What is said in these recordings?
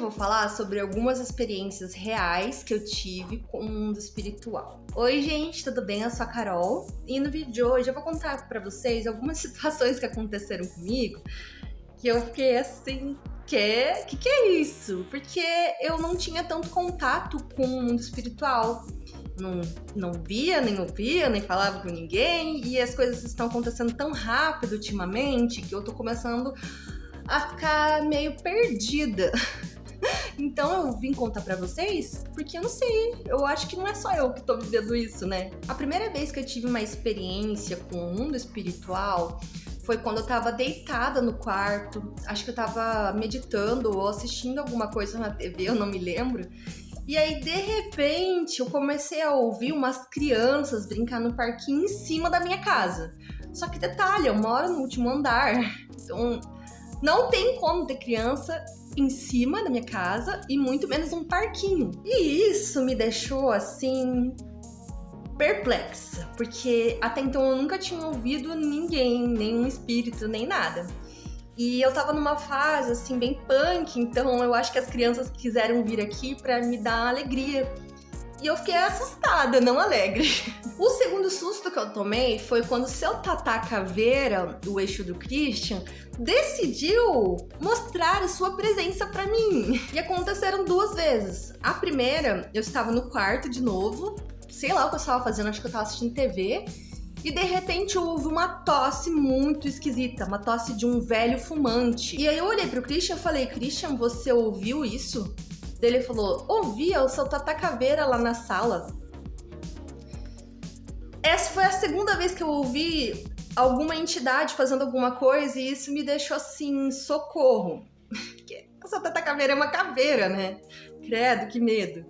eu vou falar sobre algumas experiências reais que eu tive com o mundo espiritual. Oi, gente, tudo bem? Eu sou a Carol e no vídeo de hoje eu vou contar pra vocês algumas situações que aconteceram comigo que eu fiquei assim, que é isso? Porque eu não tinha tanto contato com o mundo espiritual. Não via, nem ouvia, nem falava com ninguém, e as coisas estão acontecendo tão rápido ultimamente que eu tô começando a ficar meio perdida. Então eu vim contar pra vocês porque eu não sei, eu acho que não é só eu que tô vivendo isso, né? A primeira vez que eu tive uma experiência com o mundo espiritual foi quando eu tava deitada no quarto, acho que eu tava meditando ou assistindo alguma coisa na TV, eu não me lembro. E aí, de repente, eu comecei a ouvir umas crianças brincar no parquinho em cima da minha casa. Só que detalhe, eu moro no último andar, então não tem como ter criança em cima da minha casa e muito menos um parquinho. E isso me deixou, assim, perplexa, porque até então eu nunca tinha ouvido ninguém, nenhum espírito, nem nada. E eu tava numa fase, assim, bem punk, então eu acho que as crianças quiseram vir aqui pra me dar alegria. E eu fiquei assustada, não alegre. O segundo susto que eu tomei foi quando o seu Tatá Caveira, o eixo do Christian, decidiu mostrar a sua presença pra mim. E aconteceram duas vezes. A primeira, eu estava no quarto de novo, sei lá o que eu estava fazendo, acho que eu estava assistindo TV, e de repente houve uma tosse muito esquisita, uma tosse de um velho fumante. E aí eu olhei pro Christian e falei, Christian, você ouviu isso? Ele falou, ouvi, é o seu Tatá Caveira lá na sala. Essa foi a segunda vez que eu ouvi alguma entidade fazendo alguma coisa e isso me deixou assim, socorro. Porque o seu Tatá Caveira é uma caveira, né? Credo, que medo.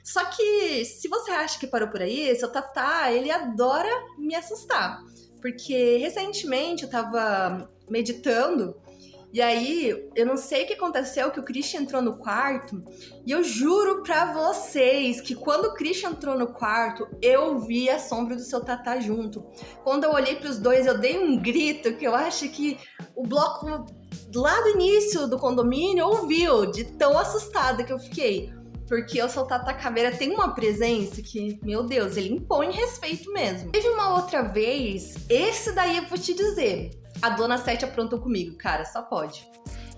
Só que, se você acha que parou por aí, seu Tatá, ele adora me assustar. Porque, recentemente, eu tava meditando, e aí, eu não sei o que aconteceu, que o Christian entrou no quarto, e eu juro pra vocês que quando o Christian entrou no quarto, eu vi a sombra do seu Tatá junto. Quando eu olhei pros dois, eu dei um grito, que eu acho que o bloco lá do início do condomínio ouviu, de tão assustada que eu fiquei. Porque o seu Tatá Caveira tem uma presença que, meu Deus, ele impõe respeito mesmo. Teve uma outra vez, esse daí eu vou te dizer, a Dona Sete aprontou comigo, cara, só pode.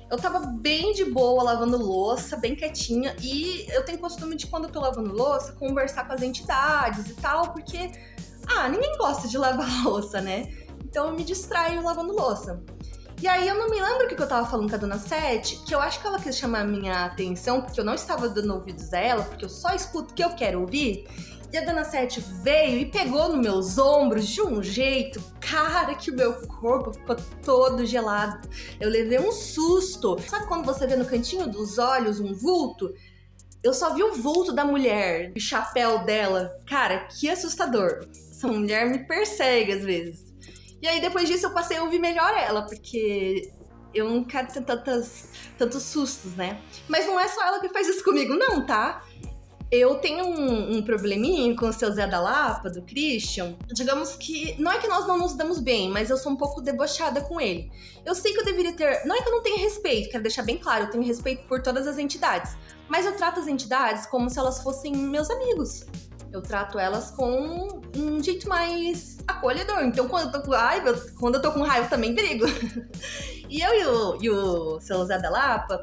Eu tava bem de boa, lavando louça, bem quietinha, e eu tenho costume de, quando eu tô lavando louça, conversar com as entidades e tal, porque, ninguém gosta de lavar louça, né? Então eu me distraio lavando louça. E aí eu não me lembro o que eu tava falando com a Dona Sete, que eu acho que ela quis chamar a minha atenção, porque eu não estava dando ouvidos a ela, porque eu só escuto o que eu quero ouvir. E a Dona Sete veio e pegou nos meus ombros de um jeito, cara, que o meu corpo ficou todo gelado. Eu levei um susto. Sabe quando você vê no cantinho dos olhos um vulto? Eu só vi o vulto da mulher, o chapéu dela. Cara, que assustador. Essa mulher me persegue às vezes. E aí, depois disso, eu passei a ouvir melhor ela, porque eu não quero ter tantos sustos, né? Mas não é só ela que faz isso comigo, não, tá? Eu tenho um probleminha com o seu Zé da Lapa, do Christian. Digamos que, não é que nós não nos damos bem, mas eu sou um pouco debochada com ele. Eu sei que eu deveria ter... Não é que eu não tenha respeito, quero deixar bem claro, eu tenho respeito por todas as entidades. Mas eu trato as entidades como se elas fossem meus amigos. Eu trato elas com um jeito mais acolhedor. Então, quando eu tô com raiva, também brigo. E eu e o seu Zé da Lapa,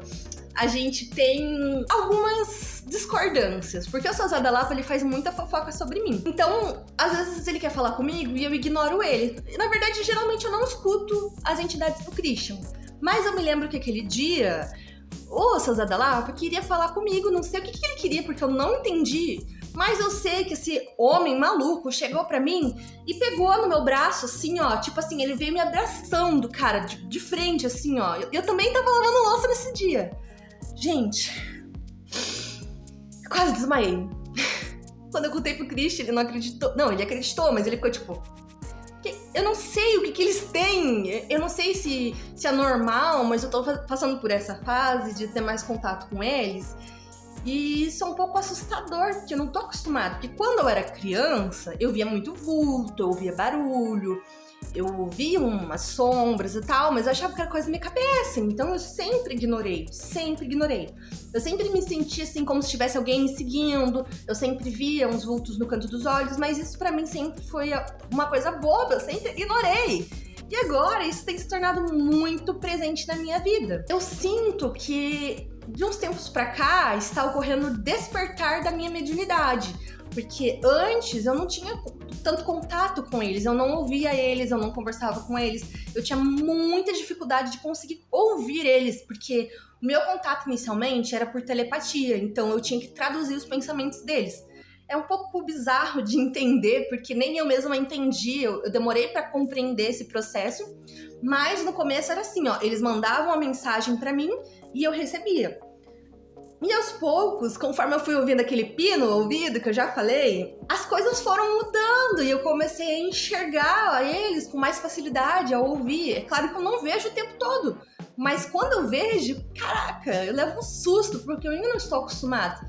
a gente tem algumas discordâncias. Porque o seu Zé da Lapa, ele faz muita fofoca sobre mim. Então, às vezes ele quer falar comigo e eu ignoro ele. Na verdade, geralmente eu não escuto as entidades do Christian. Mas eu me lembro que aquele dia, o seu Zé da Lapa queria falar comigo. Não sei o que ele queria, porque eu não entendi. Mas eu sei que esse homem maluco chegou pra mim e pegou no meu braço, assim, ó. Tipo assim, ele veio me abraçando, cara, de frente, assim, ó. Eu também tava lavando louça nesse dia. Gente, eu quase desmaiei. Quando eu contei pro Christian, ele não acreditou. Não, ele acreditou, mas ele ficou tipo... Eu não sei o que eles têm. Eu não sei se é normal, mas eu tô passando por essa fase de ter mais contato com eles. E isso é um pouco assustador, porque eu não tô acostumada. Porque quando eu era criança, eu via muito vulto, eu ouvia barulho. eu via umas sombras e tal, mas eu achava que era coisa da minha cabeça, então eu sempre ignorei, sempre ignorei. Eu sempre me sentia assim como se tivesse alguém me seguindo, eu sempre via uns vultos no canto dos olhos, mas isso pra mim sempre foi uma coisa boba, eu sempre ignorei. E agora isso tem se tornado muito presente na minha vida. Eu sinto que de uns tempos pra cá está ocorrendo o despertar da minha mediunidade, porque antes eu não tinha tanto contato com eles, eu não ouvia eles, eu não conversava com eles, eu tinha muita dificuldade de conseguir ouvir eles, porque o meu contato inicialmente era por telepatia, então eu tinha que traduzir os pensamentos deles. É um pouco bizarro de entender, porque nem eu mesma entendi, eu demorei para compreender esse processo, mas no começo era assim, ó, eles mandavam uma mensagem para mim e eu recebia. E aos poucos, conforme eu fui ouvindo aquele pino no ouvido que eu já falei, as coisas foram mudando e eu comecei a enxergar eles com mais facilidade, a ouvir. É claro que eu não vejo o tempo todo, mas quando eu vejo, caraca, eu levo um susto, porque eu ainda não estou acostumada.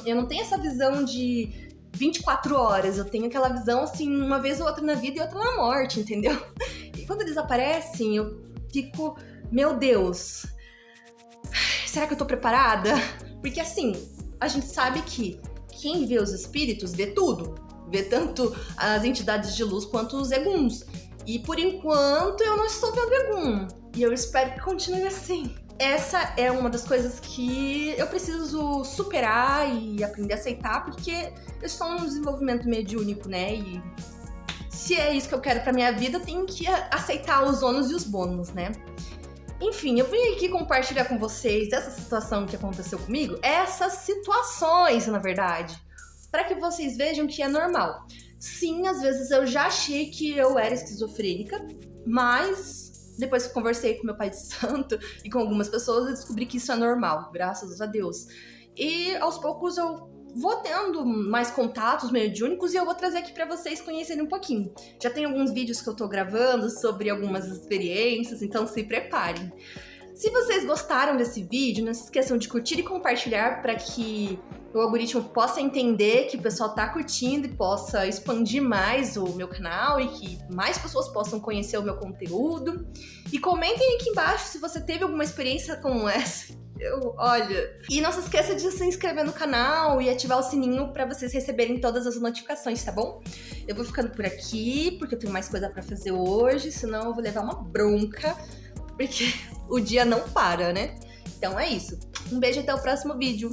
Eu não tenho essa visão de 24 horas, eu tenho aquela visão assim, uma vez ou outra na vida e outra na morte, entendeu? E quando eles aparecem, eu fico, meu Deus, será que eu tô preparada? Porque assim, a gente sabe que quem vê os espíritos vê tudo, vê tanto as entidades de luz quanto os eguns. E por enquanto eu não estou vendo egum, e eu espero que continue assim. Essa é uma das coisas que eu preciso superar e aprender a aceitar, porque eu estou num desenvolvimento mediúnico, né? E se é isso que eu quero pra minha vida, eu tenho que aceitar os ônus e os bônus, né? Enfim, eu vim aqui compartilhar com vocês essa situação que aconteceu comigo, essas situações, na verdade, para que vocês vejam que é normal. Sim, às vezes eu já achei que eu era esquizofrênica, mas depois que eu conversei com meu pai de santo e com algumas pessoas, eu descobri que isso é normal, graças a Deus. E aos poucos eu vou tendo mais contatos mediúnicos e eu vou trazer aqui pra vocês conhecerem um pouquinho. Já tem alguns vídeos que eu tô gravando sobre algumas experiências, então se preparem. Se vocês gostaram desse vídeo, não se esqueçam de curtir e compartilhar para que o algoritmo possa entender que o pessoal tá curtindo e possa expandir mais o meu canal e que mais pessoas possam conhecer o meu conteúdo. E comentem aqui embaixo se você teve alguma experiência como essa. Olha. E não se esqueça de se inscrever no canal e ativar o sininho para vocês receberem todas as notificações, tá bom? Eu vou ficando por aqui, porque eu tenho mais coisa para fazer hoje, senão eu vou levar uma bronca, porque o dia não para, né? Então é isso. Um beijo e até o próximo vídeo.